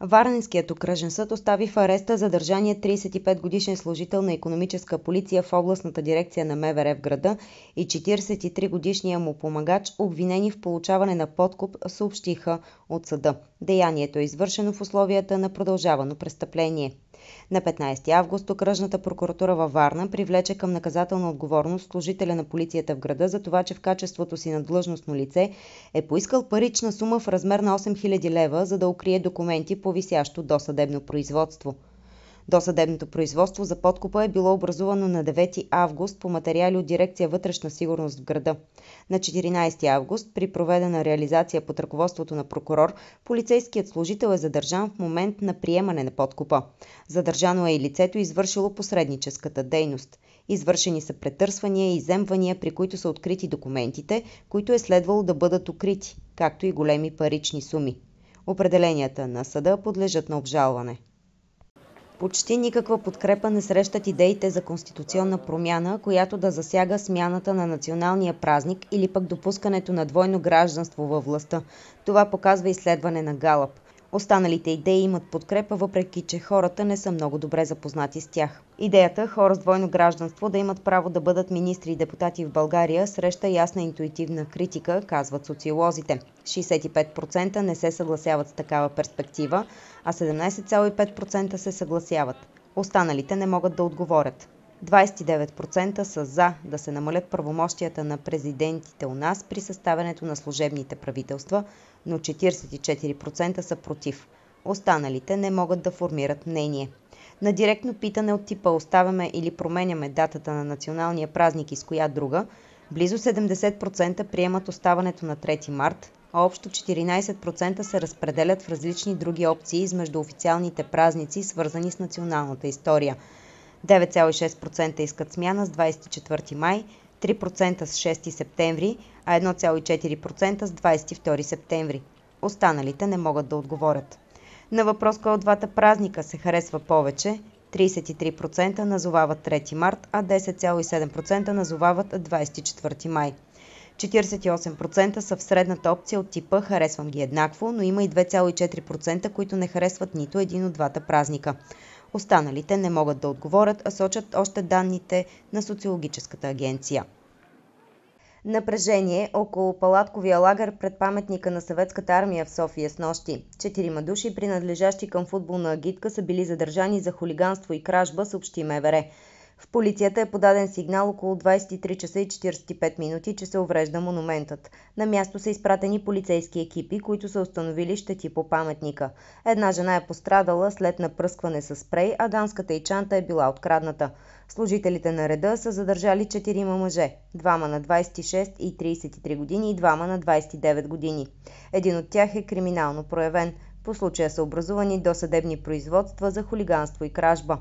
Варненският окръжен съд остави в ареста задържания 35-годишен служител на икономическа полиция в областната дирекция на МВР в града и 43-годишния му помагач, обвинени в получаване на подкуп, съобщиха от съда. Деянието е извършено в условията на продължавано престъпление. На 15 август окръжната прокуратура във Варна привлече към наказателна отговорност служителя на полицията в града за това, че в качеството си на длъжностно лице е поискал парична сума в размер на 8000 лева, за да укрие документи по висящо досъдебно производство. Досъдебното производство за подкупа е било образувано на 9 август по материали от дирекция вътрешна сигурност в града. На 14 август, при проведена реализация под ръководството на прокурор, полицейският служител е задържан в момент на приемане на подкупа. Задържано е и лицето, извършило посредническата дейност. Извършени са претърсвания и изземвания, при които са открити документите, които е следвало да бъдат укрити, както и големи парични суми. Определенията на съда подлежат на обжалване. Почти никаква подкрепа не срещат идеите за конституционна промяна, която да засяга смяната на националния празник или пък допускането на двойно гражданство във властта. Това показва изследване на Галъп. Останалите идеи имат подкрепа, въпреки че хората не са много добре запознати с тях. Идеята хора с двойно гражданство да имат право да бъдат министри и депутати в България среща ясна интуитивна критика, казват социолозите. 65% не се съгласяват с такава перспектива, а 17,5% се съгласяват. Останалите не могат да отговорят. 29% са за да се намалят правомощията на президентите у нас при съставянето на служебните правителства, но 44% са против. Останалите не могат да формират мнение. На директно питане от типа оставяме или променяме датата на националния празник и с коя друга, близо 70% приемат оставането на 3 март, а общо 14% се разпределят в различни други опции измежду официалните празници, свързани с националната история. 9,6% искат смяна с 24 май, 3% с 6 септември, а 1,4% с 22 септември. Останалите не могат да отговорят. На въпрос кой от двата празника се харесва повече, 33% назовават 3 март, а 10,7% назовават 24 май. 48% са в средната опция от типа харесвам ги еднакво, но има и 2,4%, които не харесват нито един от двата празника. Останалите не могат да отговорят, а сочат още данните на социологическата агенция. Напрежение около палатковия лагер пред паметника на Съветската армия в София снощи. 4 души, принадлежащи към футболна агитка, са били задържани за хулиганство и кражба, съобщи МВР. В полицията е подаден сигнал около 23 часа и 45 минути, че се уврежда монументът. На място са изпратени полицейски екипи, които са установили щети по паметника. Една жена е пострадала след напръскване с спрей, а дамската й чанта е била открадната. Служителите на реда са задържали 4 мъже, двама на 26 и 33 години и двама на 29 години. Един от тях е криминално проявен. По случая са образувани досъдебни производства за хулиганство и кражба.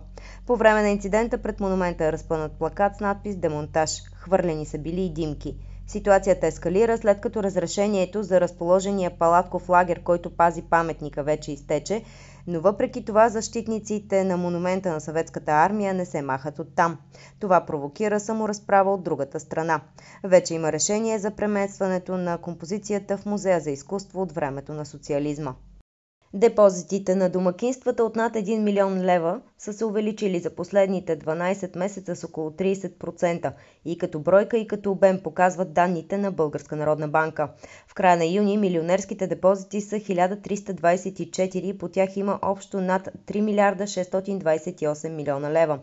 По време на инцидента пред монумента е разпънат плакат с надпис «Демонтаж». Хвърлени са били и димки. Ситуацията ескалира, след като разрешението за разположения палатков лагер, който пази паметника, вече изтече, но въпреки това защитниците на монумента на Съветската армия не се махат оттам. Това провокира саморазправа от другата страна. Вече има решение за преместването на композицията в Музея за изкуство от времето на социализма. Депозитите на домакинствата от над 1 милион лева са се увеличили за последните 12 месеца с около 30% и като бройка и като обем, показват данните на Българска народна банка. В края на юни милионерските депозити са 1324 и по тях има общо над 3 милиарда 628 милиона лева.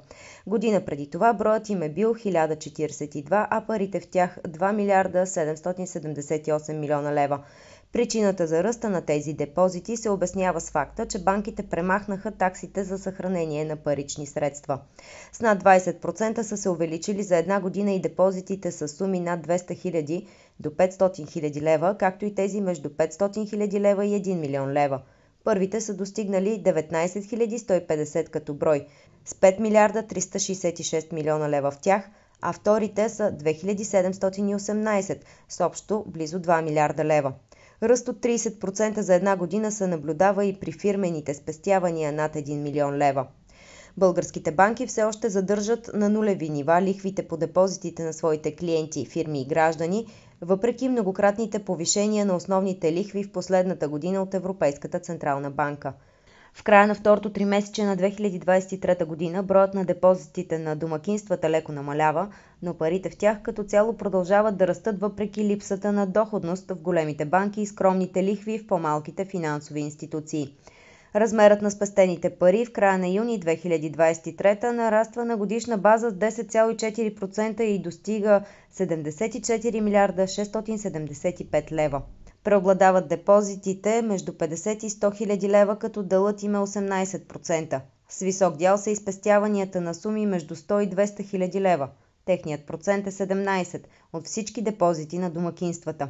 Година преди това броят им е бил 1042, а парите в тях 2 милиарда 778 милиона лева. Причината за ръста на тези депозити се обяснява с факта, че банките премахнаха таксите за съхранение на парични средства. С над 20% са се увеличили за една година и депозитите с суми над 200 000 до 500 000 лева, както и тези между 500 000 лева и 1 милион лева. Първите са достигнали 19 150 като брой, с 5 милиарда 366 милиона лева в тях, а вторите са 2718 с общо близо 2 милиарда лева. Ръст от 30% за една година се наблюдава и при фирмените спестявания над 1 милион лева. Българските банки все още задържат на нулеви нива лихвите по депозитите на своите клиенти, фирми и граждани, въпреки многократните повишения на основните лихви в последната година от Европейската централна банка. В края на второто тримесечие на 2023 година броят на депозитите на домакинствата леко намалява, но парите в тях като цяло продължават да растат въпреки липсата на доходност в големите банки и скромните лихви в по-малките финансови институции. Размерът на спестените пари в края на юни 2023 нараства на годишна база с 10,4% и достига 74 милиарда 675 лева. Преобладават депозитите между 50 и 100 хиляди лева, като делът им е 18%. С висок дял са и спестяванията на суми между 100 и 200 хиляди лева. Техният процент е 17% от всички депозити на домакинствата.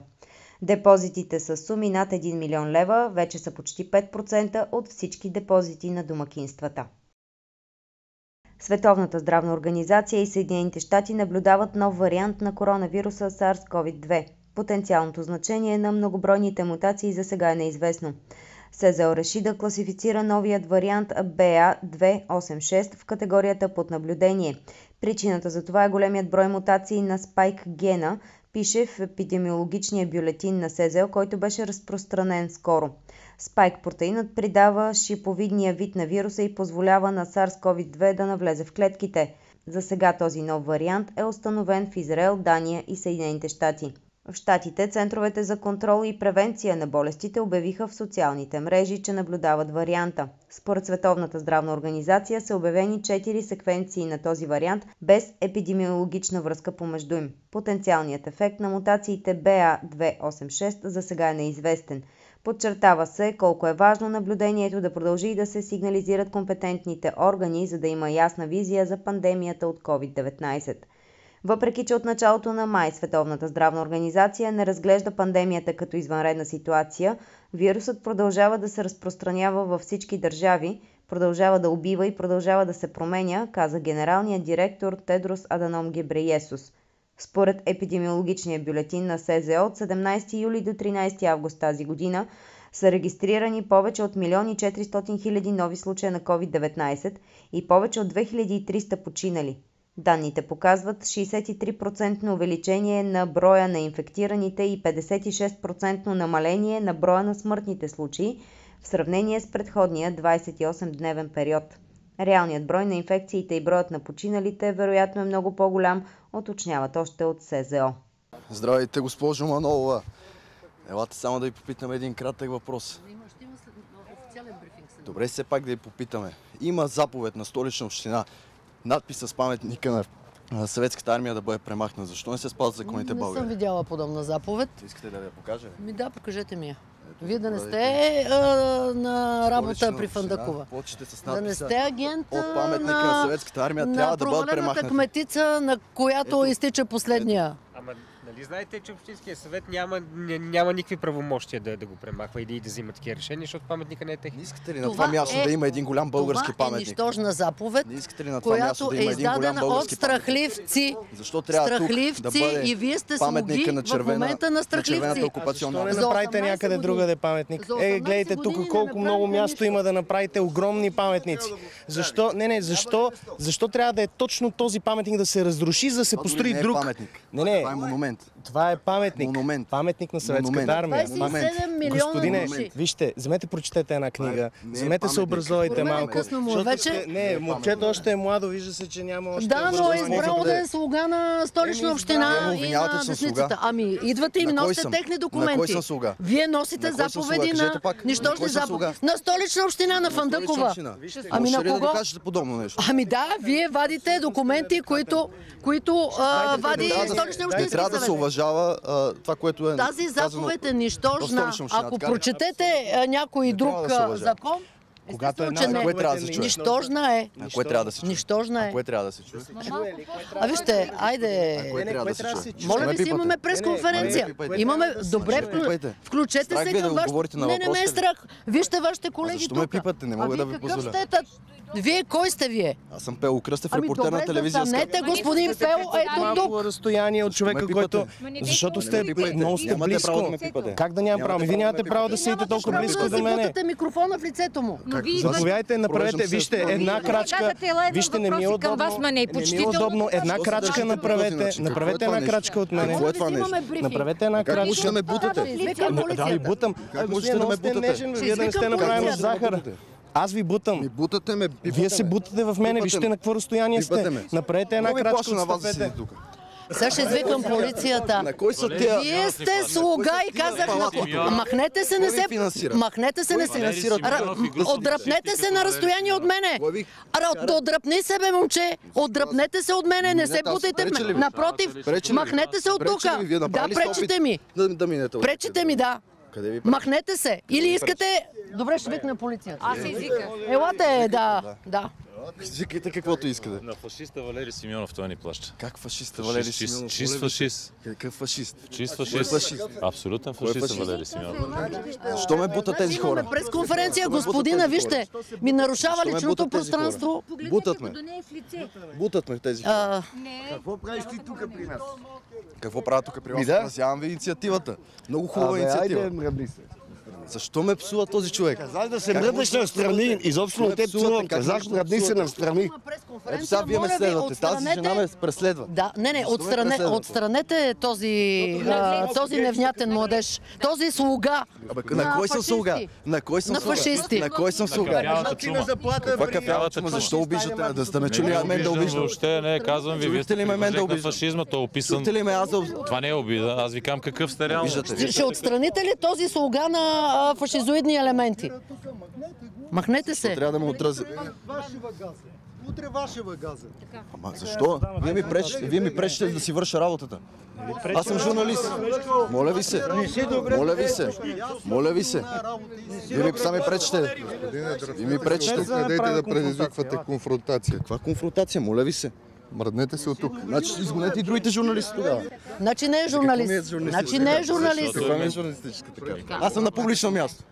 Депозитите с суми над 1 милион лева вече са почти 5% от всички депозити на домакинствата. Световната здравна организация и Съединените щати наблюдават нов вариант на коронавируса SARS-CoV-2. Потенциалното значение на многобройните мутации за сега е неизвестно. СЗО реши да класифицира новият вариант BA.2.8.6 в категорията под наблюдение. Причината за това е големият брой мутации на спайк гена, пише в епидемиологичния бюлетин на СЗО, който беше разпространен скоро. Спайк протеинът придава шиповидния вид на вируса и позволява на SARS-CoV-2 да навлезе в клетките. За сега този нов вариант е установен в Израел, Дания и Съединените щати. В щатите центровете за контрол и превенция на болестите обявиха в социалните мрежи, че наблюдават варианта. Според Световната здравна организация са обявени 4 секвенции на този вариант без епидемиологична връзка помежду им. Потенциалният ефект на мутациите BA.2.8.6 за сега е неизвестен. Подчертава се колко е важно наблюдението да продължи и да се сигнализират компетентните органи, за да има ясна визия за пандемията от COVID-19. Въпреки че от началото на май Световната здравна организация не разглежда пандемията като извънредна ситуация, вирусът продължава да се разпространява във всички държави, продължава да убива и продължава да се променя, каза генералният директор Тедрос Аданом Гебрейесус. Според епидемиологичния бюлетин на СЗО от 17 юли до 13 август тази година са регистрирани повече от 1 400 000 нови случая на COVID-19 и повече от 2300 починали. Данните показват 63% увеличение на броя на инфектираните и 56% намаление на броя на смъртните случаи в сравнение с предходния 28-дневен период. Реалният брой на инфекциите и броят на починалите вероятно е много по-голям, уточняват още от СЗО. Здравейте, госпожо Манолова. Елате само да ви попитаме един кратък въпрос. Ще има официален брифинг. Добре, все пак да ви попитаме. Има заповед на Столична община, надпис с паметника на Съветската армия да бъде премахнат. Защо не се спазват законите в България? Не съм видяла подобна заповед. Искате да я покажа? Да, покажете ми я. Вие да не сте на работа при Фандъкова. Да не сте агент от паметника на Съветската армия, трябва да бъдат премахнати. кметица, на която изтича последния. Ама нали знаете, че Общинския съвет няма никакви правомощия да го премахва и да взима такива решения, защото паметника не е техник. Не искате ли на това място да има един голям български паметник? Това е нищожна заповед, Не искате ли на това място която да е има един голям издадена от български паметник? страхливци. Защо трябва тук да бъде и вие сте паметника слуги на в момента на страхливци. червената окупационна Защо не армия? направите някъде другаде паметник? Гледайте тук колко много място има да направите огромни паметници. Защо трябва да е точно този паметник да се разруши, за да се построи друг? Не, това е монумент. Това е паметник. Монумент. Паметник на Съветската армия. 27 милиона Господине, души. вижте, вземете, прочетете една книга, вземете се образовайте малко. Късно му е вече. Не, момчето още е младо, вижда се, че няма още Да, но е избрал да е слуга на Столична община и на десницата. Ами, идвате и носите техни документи. На кой съм слуга? Вие носите заповеди на нищожни заповеди. На Столична община, на Фандъкова. Ами на кого? Да кажете подобно нещо? Ами да, вие вадите документи, които вади Столична общински трябва да се съвет. уважава това, което е Тази заповед е нищожна. Ако прочетете някой друг закон, когато естествено, че не. Нищожна е. А кое трябва да се чуе? Нищожна е. Кое трябва да се чуе? А вижте, айде. Кое трябва да се чуе? Моля ви си, имаме пресконференция. Имаме, добре, включете се към вашите... Не ме е страх. Вижте вашите колеги тук. Защо ме пипате? Не мога да ви позволя. Вие, кой сте вие? Аз съм Пело Кръстев, репортер на телевизия. Станете, господин Пело, ето тук. Малко разстояние от човека, който... Защото сте много сте близко. Как да нямам право? Вие нямате право да седите толкова близко до мене. Бутате микрофона в лицето му. Заповядайте, направете, вижте, една крачка. Вижте, не ми е удобно. Не ми е удобно. Една крачка направете. Направете една крачка от мене. Какво е това нещо? Направете една Как можете да крачка. ме бутате? Да ви бутам. Как можете да ме бутате? Вие да не сте направени от захар. Аз ви бутам. Бутате ме. Вие се бутате в мене, вижте на какво разстояние сте. Направете една крачка, отстъпете. Сега ще извикам полицията. На кой са тия? Вие сте слуга и казах махнете се, не се... Махнете се, не се... Отдръпнете се на разстояние от мене. Отдръпни се, бе, момче. Отдръпнете се от мене, не се бутайте. Напротив, махнете се от тука. Да, пречите ми. Пречите ми, да. Махнете се. Или искате... Добре, ще викна полицията. Аз извиках. Елате, да. Извикайте каквото искате. На фашиста Валери Симеонов той ни плаща. Как фашиста Валери Симеонов? Чист фашист. Какъв фашист? Чист фашист. Абсолютен фашист Валери Симеонов. Защо ме бутат тези хора? Имаме пресконференция, господина, вижте. Ми нарушава личното пространство. Бутат ме. Бутат ме тези хора. Какво правиш ти тук при нас? Какво правя тук при вас? Изразявам ви инициативата. Много хубава инициатива. Айде, мръдни се. Защо ме псува този човек? Казах да се мръднеш настрани. Изобщо не те псувам. Казах, мръдни се настрани. Ето сега вие ме следвате. Тази жена ме преследва. Да, не, отстранете този невнятен младеж. Този слуга. На кой съм слуга? На кой съм слуга? На фашисти. На кой съм слуга? Каква кафявата чума? Защо обиждате? Да сте ме чули мен да обиждам? Въобще не, казвам ви, вие сте мен да обиждам? фашизма, то е описан. Чухте ли ме аз да... Това не е обида, аз ви казвам какъв сте реално. Ще отстраните ли този слуга на фашизоидни елементи? Махнете се. Трябва да ме отрази. Утре ваше въгаза. Ама защо? Вие ми пречите да си върша работата. Аз съм журналист. Моля ви се. Моля ви се. Моля ви се. Вие ми сами пречите. Вие ми пречите. Дайте да предизвиквате конфронтация. Каква конфронтация? Моля ви се. Мръднете се от тук. Значи изгонете и другите журналисти тогава. Значи не е журналист. Значи не е журналист. Каква ми е журналистическа така? Аз съм на публично място.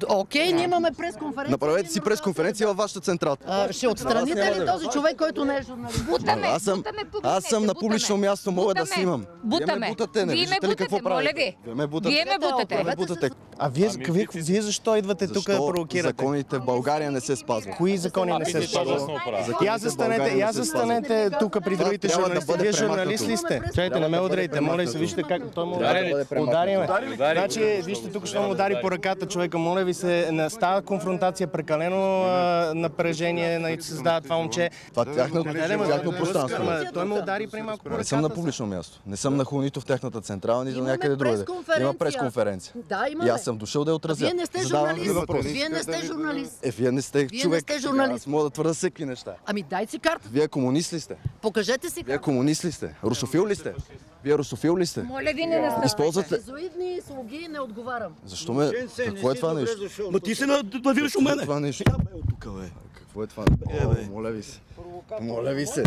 Окей, ние имаме пресконференция. Направете си пресконференция във вашата централата. Ще отстраните ли този човек, който не е журналист? Аз съм на публично място, мога да снимам. Бутаме. Вие ме бутате, не виждате ли какво правите? Вие ме бутате. А вие защо идвате тук да провокирате? Законите в България не се спазват. Кои закони не се спазват? Я застанете тук при другите журналисти. Вие журналист ли сте? Чайте, не ме удрейте. Моля се, вижте как той му удари ме. Значи, вижте, тук ще му удари по ръката човека. Моля ви се, става конфронтация, прекалено напрежение създава това момче. Това е тяхно пространство. Той ме удари преди малко по ръката. Не съм на публично място. Не съм нахул нито в тяхната централа, нито някъде другаде. Има пресконференция. Да, имаме. И аз съм дошъл да я отразя. Вие не сте журналист. Вие не сте журналист. Вие не сте човек. Вие не сте журналист. Аз мога да твърда всеки неща. Ами дай си карта. Вие комунист ли сте? Покажете си карта. Вие комунист ли сте? Русофил ли сте? Вие русофил ли сте? Моля ви, не настъпвайте. Използвате... Фашизоидни слуги не отговарям. Защо ме... Какво е това нещо? Ма ти се навираш у мене. Това нещо? Какво е това? Моля ви се. Моля ви се.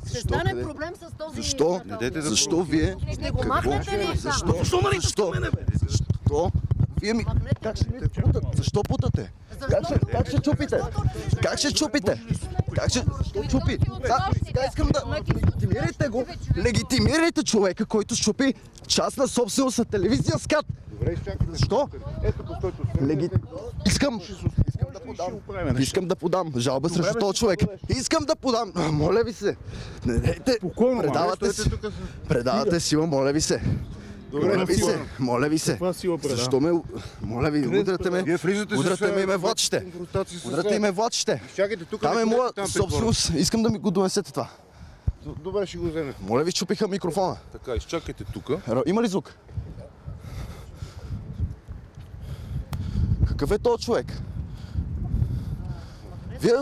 Ще стане проблем с този... Защо? Защо вие? Ще го махнете ли? Защо? Защо? Вие ми... Защо путате? Как ще чупите? Как ще чупите? Как ще чупи? Сега искам да... Легитимирайте го. Легитимирайте човека, който щупи частна собственост на телевизия СКАТ. Защо? Искам да подам жалба срещу този човек. Искам да подам. Моля ви се. Не дайте. Предавате сила, моля ви се. Моля ви се. Защо ме... Моля ви, удрате ме. Удрате ме и ме влачите. Удрате и ме влачите. Там е моя собственост. Искам да ми го донесете това. Добре, ще го вземе. Моля ви, чупиха микрофона. Така, изчакайте тук. Има ли звук? Какъв е този човек? Вие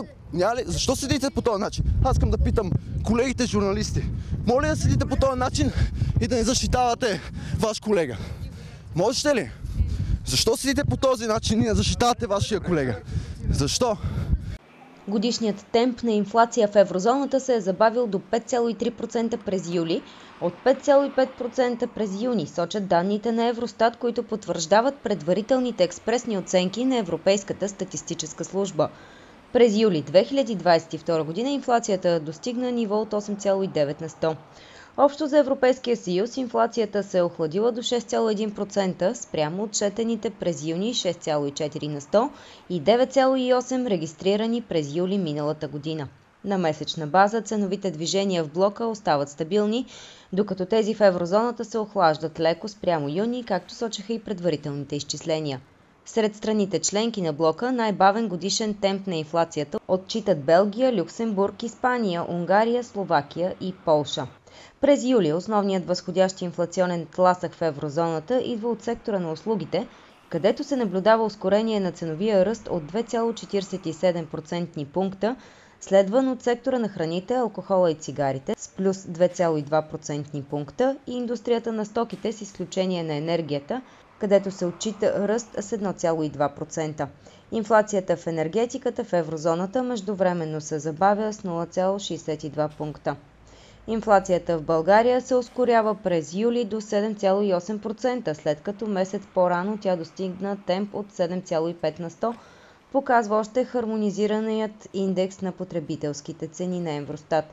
защо седите по този начин? Аз искам да питам колегите журналисти. Моля да седите по този начин и да не защитавате ваш колега. Можете ли? Защо седите по този начин и не защитавате вашия колега? Защо? Годишният темп на инфлация в еврозоната се е забавил до 5,3% през юли, от 5,5% през юни, сочат данните на Евростат, които потвърждават предварителните експресни оценки на Европейската статистическа служба. През юли 2022 година инфлацията достигна ниво от 8,9 на 100. Общо за Европейския съюз инфлацията се е охладила до 6,1% спрямо отчетените през юни 6,4 на 100 и 9,8 регистрирани през юли миналата година. На месечна база ценовите движения в блока остават стабилни, докато тези в еврозоната се охлаждат леко спрямо юни, както сочеха и предварителните изчисления. Сред страните членки на блока най-бавен годишен темп на инфлацията отчитат Белгия, Люксембург, Испания, Унгария, Словакия и Полша. През юли основният възходящ инфлационен тласък в еврозоната идва от сектора на услугите, където се наблюдава ускорение на ценовия ръст от 2,47% пункта, следван от сектора на храните, алкохола и цигарите с плюс 2,2% пункта и индустрията на стоките с изключение на енергията, където се отчита ръст с 1,2%. Инфлацията в енергетиката в еврозоната междувременно се забавя с 0,62 пункта. Инфлацията в България се ускорява през юли до 7,8%, след като месец по-рано тя достигна темп от 7,5 на 100, показва още хармонизираният индекс на потребителските цени на Евростат.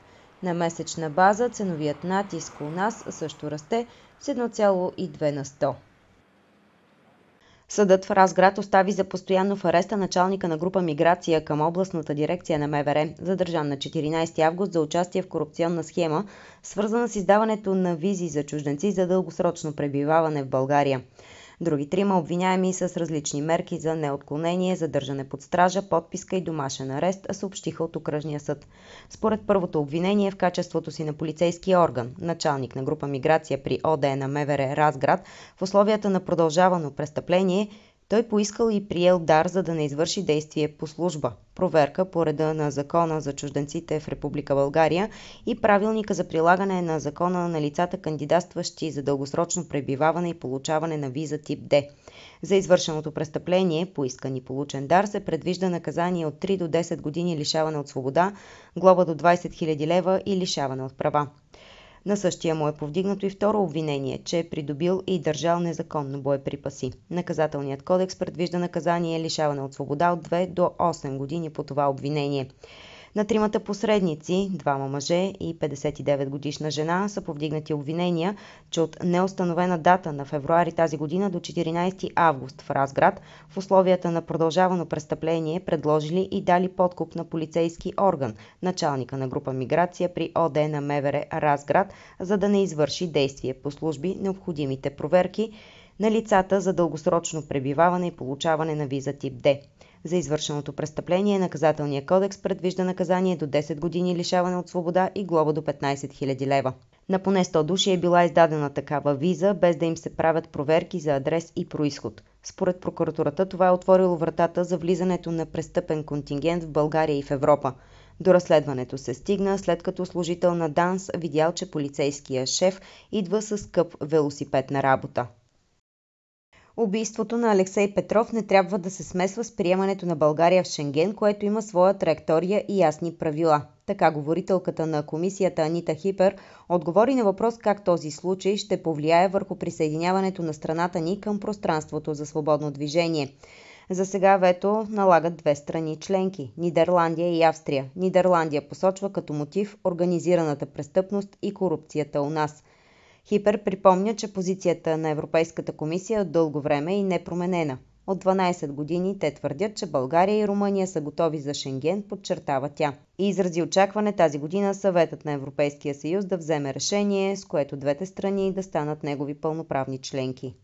На месечна база ценовият натиск у нас също расте с 1,2 на 100. Съдът в Разград остави за постоянно в ареста началника на група миграция към областната дирекция на МВР, задържан на 14 август за участие в корупционна схема, свързана с издаването на визи за чужденци за дългосрочно пребиваване в България. Други трима обвиняеми с различни мерки за неотклонение, задържане под стража, подписка и домашен арест, съобщиха от окръжния съд. Според първото обвинение в качеството си на полицейски орган, началник на група миграция при ОД на МВР Разград, в условията на продължавано престъпление, той поискал и приел дар, за да не извърши действие по служба, проверка по реда на Закона за чужденците в Република България и Правилника за прилагане на Закона на лицата, кандидатстващи за дългосрочно пребиваване и получаване на виза тип Д. За извършеното престъпление, поискан и получен дар, се предвижда наказание от 3 до 10 години лишаване от свобода, глоба до 20 000 лева и лишаване от права. На същия му е повдигнато и второ обвинение, че е придобил и държал незаконно боеприпаси. Наказателният кодекс предвижда наказание лишаване от свобода от 2 до 8 години по това обвинение. На тримата посредници, двама мъже и 59-годишна жена, са повдигнати обвинения, че от неустановена дата на февруари тази година до 14 август в Разград, в условията на продължавано престъпление, предложили и дали подкуп на полицейски орган, началника на група миграция при ОД на МВР Разград, за да не извърши действие по служби, необходимите проверки на лицата за дългосрочно пребиваване и получаване на виза тип Д. За извършеното престъпление наказателният кодекс предвижда наказание до 10 години лишаване от свобода и глоба до 15 000 лева. На поне 100 души е била издадена такава виза, без да им се правят проверки за адрес и происход. Според прокуратурата това е отворило вратата за влизането на престъпен контингент в България и в Европа. До разследването се стигна, след като служител на ДАНС видял, че полицейския шеф идва с скъп велосипед на работа. Убийството на Алексей Петров не трябва да се смесва с приемането на България в Шенген, което има своя траектория и ясни правила. Така говорителката на комисията Анита Хипер отговори на въпрос как този случай ще повлияе върху присъединяването на страната ни към пространството за свободно движение. За сега вето налагат две страни членки – Нидерландия и Австрия. Нидерландия посочва като мотив организираната престъпност и корупцията у нас. Хипер припомня, че позицията на Европейската комисия от дълго време е непроменена. От 12 години те твърдят, че България и Румъния са готови за Шенген, подчертава тя. И изрази очакване тази година Съветът на Европейския съюз да вземе решение, с което двете страни да станат негови пълноправни членки.